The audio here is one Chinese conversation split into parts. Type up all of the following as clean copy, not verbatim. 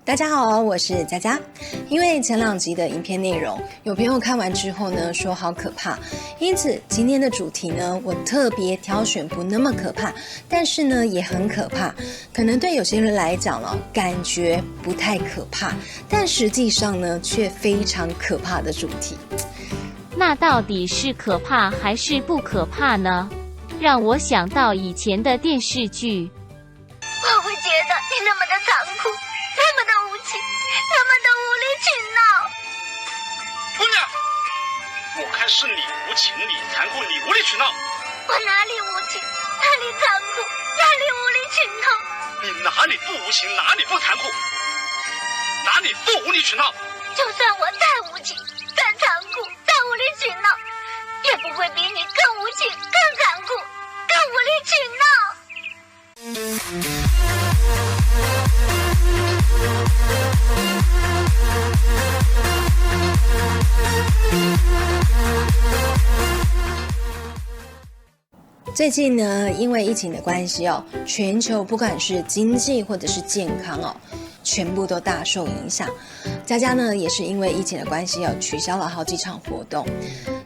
大家好，我是佳佳。因为前2集的影片内容，有朋友看完之后呢说好可怕，因此今天的主题呢，我特别挑选不那么可怕，但是呢也很可怕。可能对有些人来讲了，感觉不太可怕，但实际上呢却非常可怕的主题。那到底是可怕还是不可怕呢？让我想到以前的电视剧。我会觉得你那么的残酷，那么的无情，那么的无理取闹。姑娘，我看是你无情，你残酷，你无理取闹。我哪里无情，哪里残酷，哪里无理取闹？你哪里不无情，哪里不残酷，哪里不无理取闹？就算我再无情，再残酷，再无理取闹，也不会比你更无情，更残酷，更无理取闹。最近呢，因为疫情的关系全球不管是经济或者是健康全部都大受影响。佳佳呢也是因为疫情的关系取消了好几场活动。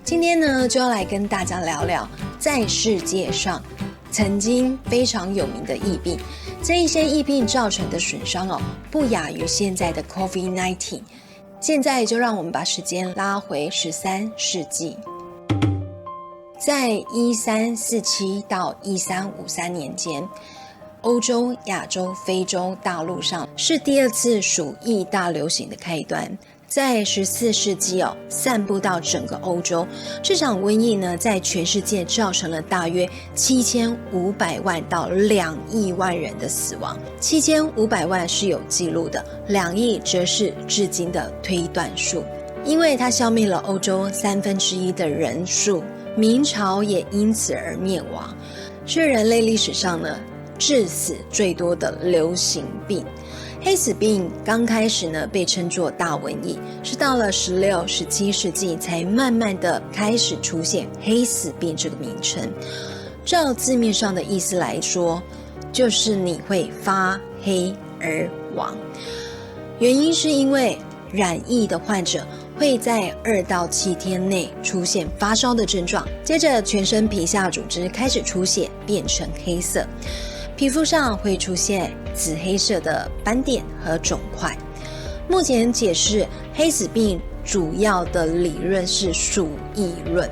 今天呢就要来跟大家聊聊，在世界上曾经非常有名的疫病，这一些疫病造成的损伤不亚于现在的 COVID-19。现在就让我们把时间拉回13世纪。在1347到1353年间，欧洲、亚洲、非洲大陆上是第2次鼠疫大流行的开端。在14世纪散布到整个欧洲，这场瘟疫呢，在全世界造成了大约7500万到2亿万人的死亡。7500万是有记录的，2亿则是至今的推断数。因为它消灭了欧洲1/3的人数，明朝也因此而灭亡，是人类历史上呢致死最多的流行病。黑死病刚开始呢被称作大瘟疫，是到了16、17世纪才慢慢的开始出现黑死病这个名称。照字面上的意思来说，就是你会发黑而亡。原因是因为染疫的患者会在2到7天内出现发烧的症状，接着全身皮下组织开始出血，变成黑色，皮肤上会出现紫黑色的斑点和肿块。目前解释黑死病主要的理论是鼠疫论，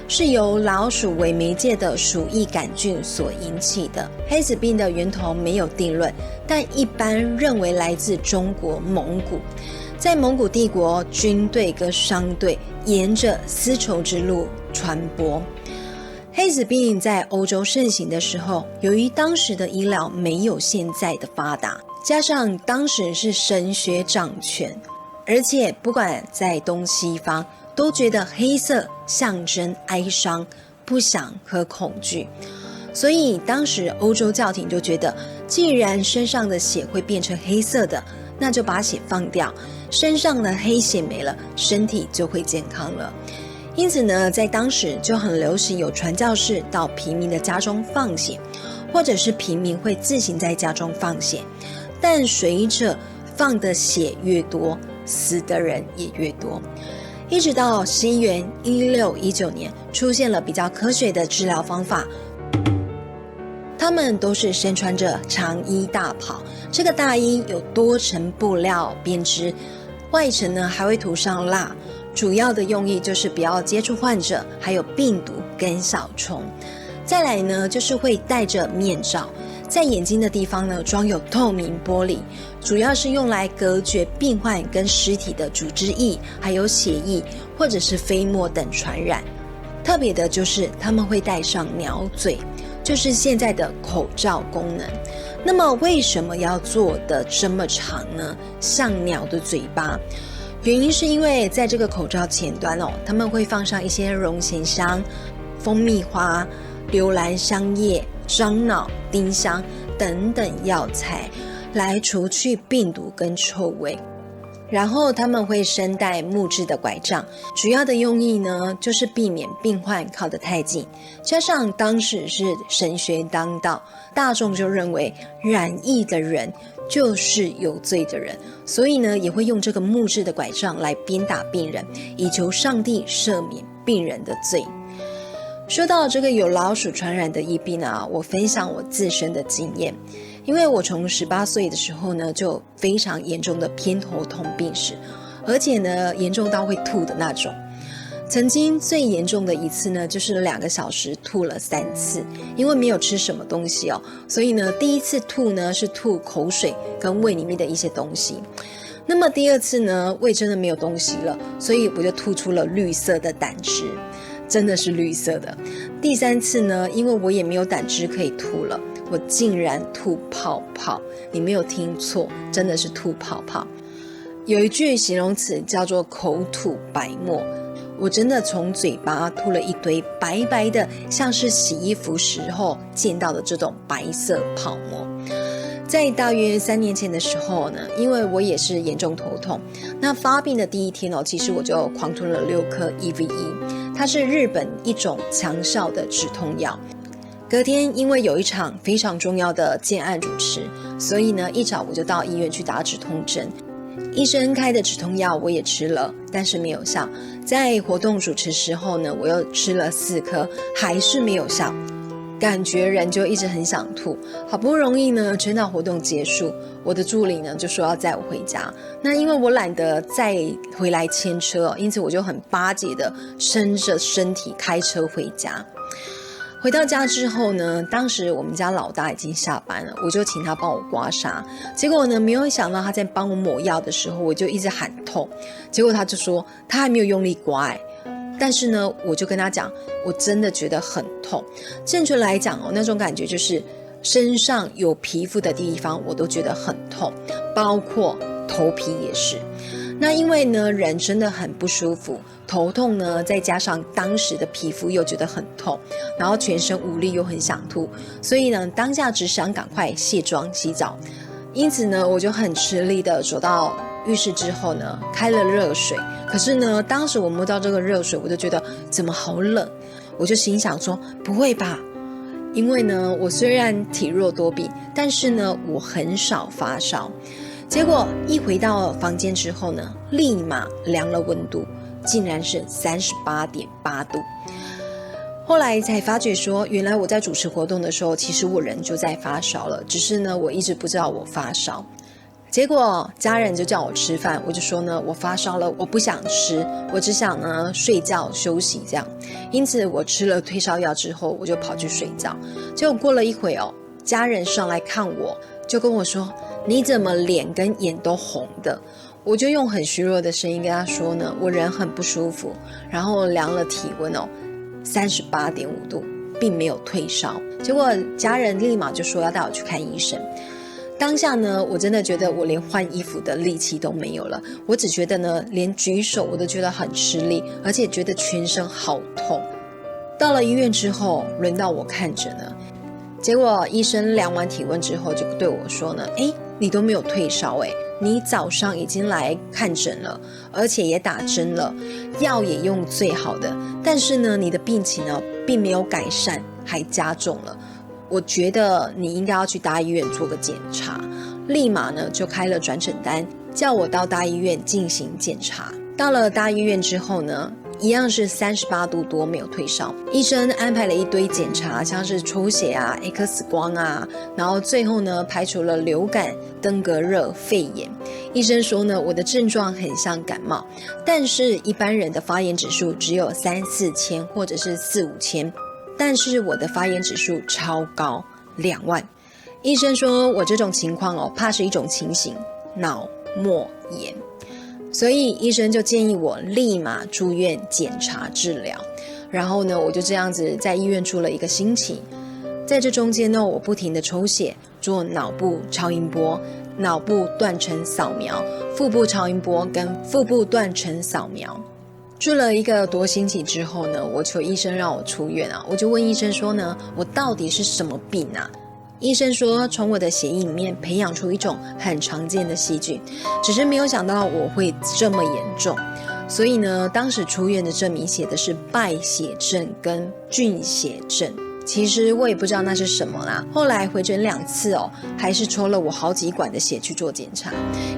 是由老鼠为媒介的鼠疫杆菌所引起的。黑死病的源头没有定论，但一般认为来自中国蒙古。在蒙古帝国，军队跟商队沿着丝绸之路传播。黑死病在欧洲盛行的时候，由于当时的医疗没有现在的发达，加上当时是神学掌权，而且不管在东西方都觉得黑色象征哀伤、不祥和恐惧，所以当时欧洲教廷就觉得，既然身上的血会变成黑色的，那就把血放掉，身上的黑血没了，身体就会健康了。因此呢，在当时就很流行有传教士到平民的家中放血，或者是平民会自行在家中放血。但随着放的血越多，死的人也越多。一直到西元1619年，出现了比较科学的治疗方法，他们都是身穿着长衣大袍，这个大衣有多层布料编织，外层呢还会涂上蜡，主要的用意就是不要接触患者，还有病毒跟小虫。再来呢，就是会戴着面罩，在眼睛的地方呢装有透明玻璃，主要是用来隔绝病患跟尸体的组织液，还有血液或者是飞沫等传染。特别的就是他们会戴上鸟嘴，就是现在的口罩功能。那么为什么要做的这么长呢？像鸟的嘴巴，原因是因为在这个口罩前端他们会放上一些龙涎香、蜂蜜花、留兰香叶、樟脑、丁香等等药材，来除去病毒跟臭味。然后他们会身带木质的拐杖，主要的用意呢，就是避免病患靠得太近。加上当时是神学当道，大众就认为染疫的人就是有罪的人，所以呢，也会用这个木质的拐杖来鞭打病人，以求上帝赦免病人的罪。说到这个有老鼠传染的疫病啊，我分享我自身的经验。因为我从18岁的时候呢，就非常严重的偏头痛病史，而且呢，严重到会吐的那种。曾经最严重的一次呢，就是2个小时吐了3次，因为没有吃什么东西哦，所以呢，第一次吐呢是吐口水跟胃里面的一些东西。那么第二次呢，胃真的没有东西了，所以我就吐出了绿色的胆汁，真的是绿色的。第3次呢，因为我也没有胆汁可以吐了，我竟然吐泡泡，你没有听错，真的是吐泡泡。有一句形容词叫做口吐白沫，我真的从嘴巴吐了一堆白白的，像是洗衣服时候见到的这种白色泡沫。在大约3年前的时候呢，因为我也是严重头痛，那发病的第一天其实我就狂吞了6颗 EVE， 它是日本一种强效的止痛药。隔天因为有一场非常重要的建案主持，所以呢一早我就到医院去打止痛针。医生开的止痛药我也吃了，但是没有效。在活动主持时候呢，我又吃了4颗，还是没有效。感觉人就一直很想吐，好不容易呢撑到活动结束，我的助理呢就说要载我回家。那因为我懒得再回来牵车，因此我就很巴结的伸着身体开车回家。回到家之后呢，当时我们家老大已经下班了，我就请他帮我刮痧。结果呢，没有想到他在帮我抹药的时候，我就一直喊痛。结果他就说他还没有用力刮但是呢，我就跟他讲，我真的觉得很痛。正确来讲那种感觉就是身上有皮肤的地方我都觉得很痛，包括头皮也是。那因为呢人真的很不舒服，头痛呢再加上当时的皮肤又觉得很痛，然后全身无力又很想吐，所以呢当下只想赶快卸妆洗澡。因此呢我就很吃力的走到浴室之后呢开了热水，可是呢当时我摸到这个热水我就觉得怎么好冷，我就心想说不会吧，因为呢我虽然体弱多病，但是呢我很少发烧。结果一回到房间之后呢，立马量了温度，竟然是38.8度。后来才发觉说，原来我在主持活动的时候，其实我人就在发烧了，只是呢我一直不知道我发烧。结果家人就叫我吃饭，我就说呢我发烧了，我不想吃，我只想呢睡觉休息这样。因此我吃了退烧药之后，我就跑去睡觉。结果过了一会家人上来看我，就跟我说你怎么脸跟眼都红的？我就用很虚弱的声音跟他说呢，我人很不舒服，然后量了体温38.5度，并没有退烧。结果家人立马就说要带我去看医生。当下呢，我真的觉得我连换衣服的力气都没有了，我只觉得呢，连举手我都觉得很吃力，而且觉得全身好痛。到了医院之后，轮到我看诊了。结果医生量完体温之后就对我说呢，你都没有退烧你早上已经来看诊了，而且也打针了，药也用最好的，但是呢你的病情呢并没有改善，还加重了。我觉得你应该要去大医院做个检查。立马呢就开了转诊单，叫我到大医院进行检查。到了大医院之后呢，一样是38度多，没有退烧。医生安排了一堆检查，像是抽血啊、X 光啊，然后最后呢排除了流感、登革热、肺炎。医生说呢，我的症状很像感冒，但是一般人的发炎指数只有3-4千或者是4-5千，但是我的发炎指数超高，2万。医生说我这种情况怕是一种情形，脑膜炎。所以医生就建议我立马住院检查治疗。然后呢我就这样子在医院住了1个星期。在这中间呢，我不停的抽血，做脑部超音波、脑部断层扫描、腹部超音波跟腹部断层扫描。住了1个多星期之后呢，我求医生让我出院我就问医生说呢，我到底是什么病医生说从我的血液里面培养出一种很常见的细菌，只是没有想到我会这么严重。所以呢，当时出院的证明写的是败血症跟菌血症，其实我也不知道那是什么啦。后来回诊2次还是抽了我好几管的血去做检查。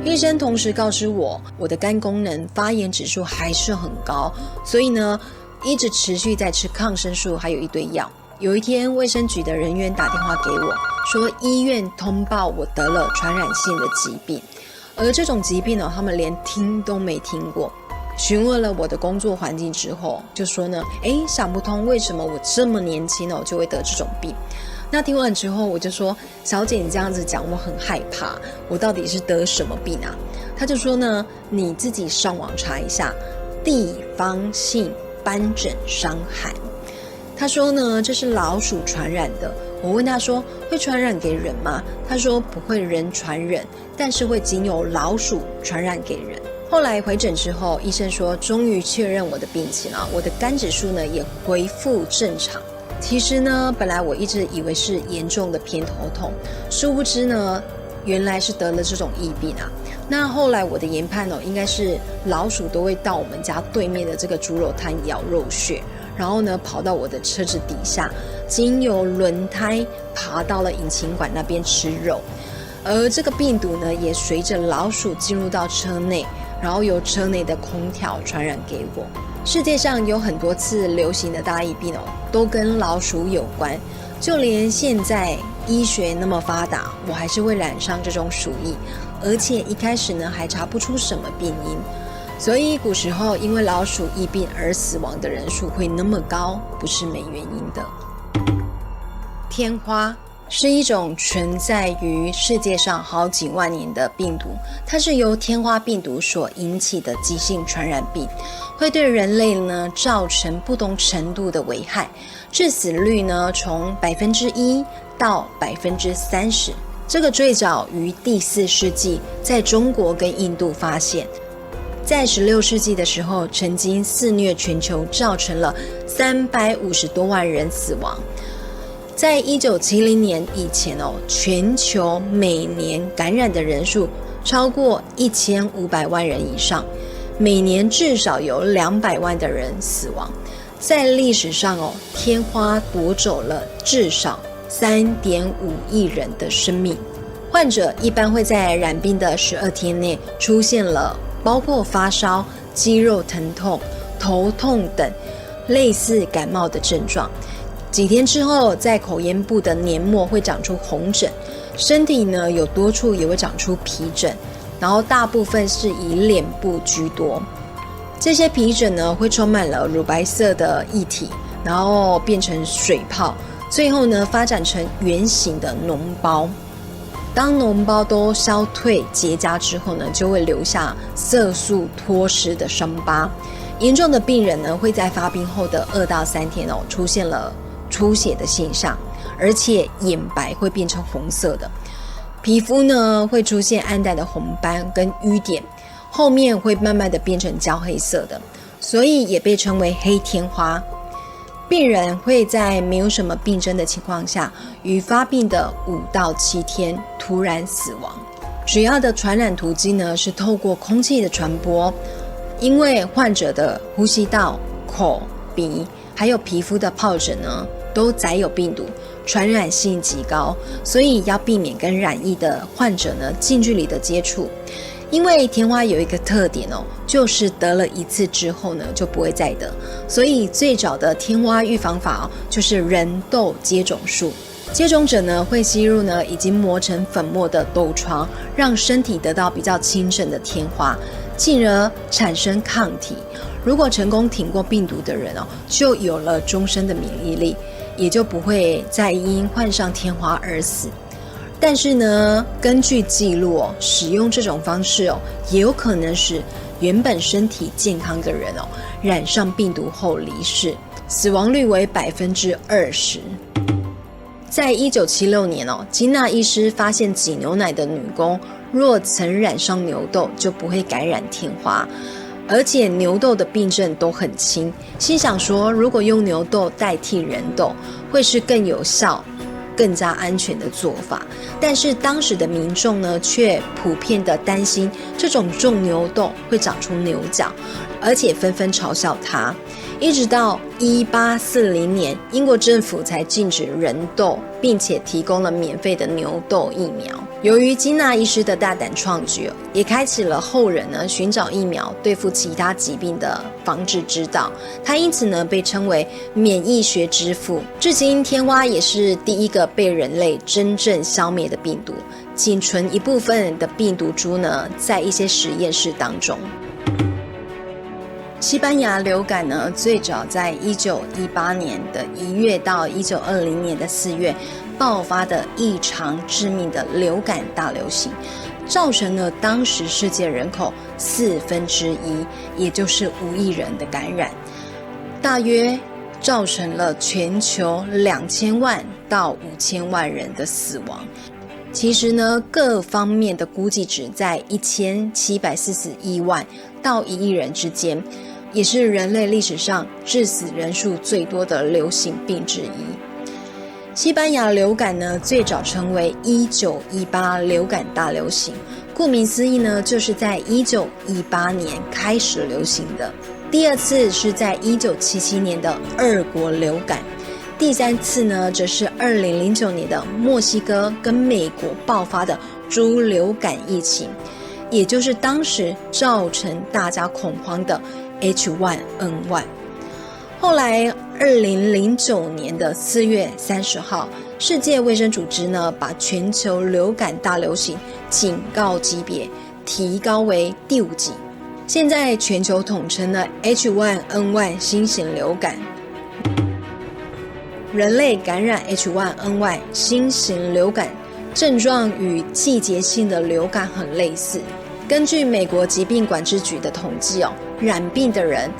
医生同时告知我的肝功能发炎指数还是很高，所以呢一直持续在吃抗生素还有一堆药。有一天卫生局的人员打电话给我，说医院通报我得了传染性的疾病，而这种疾病他们连听都没听过。询问了我的工作环境之后，就说呢，想不通为什么我这么年轻就会得这种病。那听完之后，我就说，小姐你这样子讲我很害怕，我到底是得什么病啊？他就说呢，你自己上网查一下地方性斑疹伤寒。他说呢，这是老鼠传染的。我问他说，会传染给人吗？他说不会人传人，但是会经由老鼠传染给人。后来回诊之后，医生说终于确认我的病情了，我的肝指数呢也恢复正常。其实呢，本来我一直以为是严重的偏头痛，殊不知呢，原来是得了这种疫病啊。那后来我的研判应该是老鼠都会到我们家对面的这个猪肉摊咬肉屑，然后呢跑到我的车子底下，经由轮胎爬到了引擎管那边吃肉。而这个病毒呢，也随着老鼠进入到车内，然后由车内的空调传染给我。世界上有很多次流行的大疫病都跟老鼠有关，就连现在医学那么发达，我还是会染上这种鼠疫，而且一开始呢还查不出什么病因。所以古时候因为老鼠疫病而死亡的人数会那么高，不是没原因的。天花是一种存在于世界上好几万年的病毒，它是由天花病毒所引起的急性传染病，会对人类呢造成不同程度的危害，致死率呢从1%到30%。这个最早于第4世纪在中国跟印度发现，在16世纪的时候曾经肆虐全球，造成了350多万人死亡。在1970年以前全球每年感染的人数超过1500万人以上，每年至少有200万的人死亡。在历史上天花夺走了至少3.5亿人的生命。患者一般会在染病的12天内出现了包括发烧、肌肉疼痛、头痛等类似感冒的症状。几天之后，在口咽部的黏膜会长出红疹，身体呢有多处也会长出皮疹，然后大部分是以脸部居多。这些皮疹呢会充满了乳白色的液体，然后变成水泡，最后呢发展成圆形的脓包。当脓包都消退结痂之后呢，就会留下色素脱失的伤疤。严重的病人呢会在发病后的2到3天出现了出血的现象，而且眼白会变成红色的，皮肤呢会出现暗淡的红斑跟瘀点，后面会慢慢的变成焦黑色的，所以也被称为黑天花。病人会在没有什么病症的情况下，于发病的5到7天突然死亡。主要的传染途径呢是透过空气的传播，因为患者的呼吸道、口、鼻还有皮肤的疱疹呢都载有病毒，传染性极高，所以要避免跟染疫的患者呢近距离的接触。因为天花有一个特点就是得了1次之后呢就不会再得，所以最早的天花预防法就是人痘接种术。接种者呢会吸入呢已经磨成粉末的痘疮，让身体得到比较轻症的天花，进而产生抗体。如果成功挺过病毒的人就有了终身的免疫力，也就不会再因患上天花而死。但是呢，根据记录使用这种方式也有可能使原本身体健康的人染上病毒后离世，死亡率为20%。在1976年金纳医师发现挤牛奶的女工若曾染上牛痘就不会感染天花，而且牛痘的病症都很轻，心想说如果用牛痘代替人痘会是更有效更加安全的做法。但是当时的民众呢，却普遍的担心这种种牛痘会长出牛角，而且纷纷嘲笑它。一直到1840年，英国政府才禁止人痘，并且提供了免费的牛痘疫苗。由于金纳医师的大胆创举，也开启了后人呢寻找疫苗对付其他疾病的防治之道。他因此呢被称为免疫学之父。至今，天花也是第一个被人类真正消灭的病毒，仅存一部分的病毒株呢在一些实验室当中。西班牙流感呢，最早在1918年的1月到1920年的4月爆发的异常致命的流感大流行，造成了当时世界人口1/4，也就是5亿人的感染，大约造成了全球2000万到5000万人的死亡。其实呢，各方面的估计值在1741万到1亿人之间，也是人类历史上致死人数最多的流行病之一。西班牙流感呢，最早称为1918流感大流行，顾名思义呢，就是在1918年开始流行的。第二次是在1977年的2国流感，第三次呢，则是2009年的墨西哥跟美国爆发的猪流感疫情，也就是当时造成大家恐慌的H1N1。后来2009年的4月30号，世界卫生组织呢把全球流感大流行警告级别提高为第5级，现在全球统称了 H1N1 新型流感。人类感染 H1N1 新型流感症状与季节性的流感很类似。根据美国疾病管制局的统计染病的人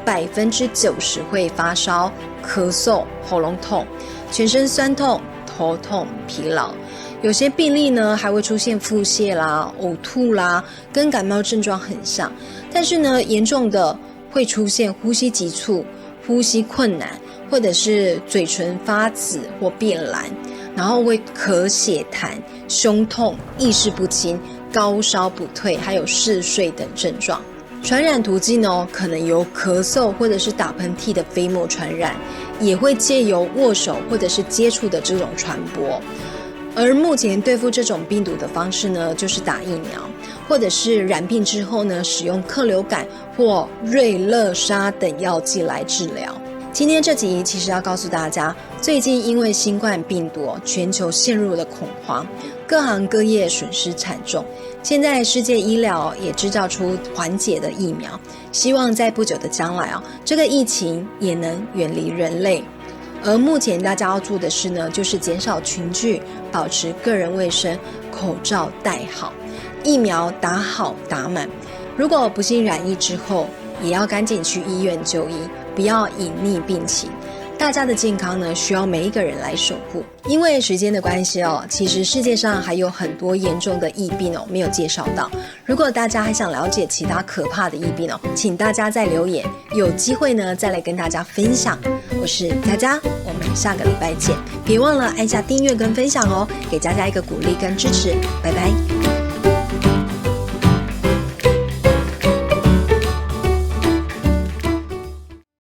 90%会发烧、咳嗽、喉咙痛、全身酸痛、头痛、疲劳。有些病例呢还会出现腹泻啦、呕吐啦，跟感冒症状很像。但是呢，严重的会出现呼吸急促、呼吸困难，或者是嘴唇发紫或变蓝，然后会咳血痰、胸痛、意识不清、高烧不退，还有嗜睡等症状。传染途径呢，可能由咳嗽或者是打喷嚏的飞沫传染，也会借由握手或者是接触的这种传播。而目前对付这种病毒的方式呢，就是打疫苗，或者是染病之后呢，使用克流感或瑞乐沙等药剂来治疗。今天这集其实要告诉大家，最近因为新冠病毒全球陷入了恐慌，各行各业损失惨重。现在世界医疗也制造出缓解的疫苗，希望在不久的将来这个疫情也能远离人类。而目前大家要做的事呢，就是减少群聚，保持个人卫生，口罩戴好，疫苗打好打满。如果不幸染疫之后，也要赶紧去医院就医，不要隐匿病情。大家的健康呢，需要每一个人来守护。因为时间的关系其实世界上还有很多严重的疫病没有介绍到。如果大家还想了解其他可怕的疫病请大家再留言，有机会呢再来跟大家分享。我是佳佳，我们下个礼拜见。别忘了按下订阅跟分享给佳佳一个鼓励跟支持。拜拜。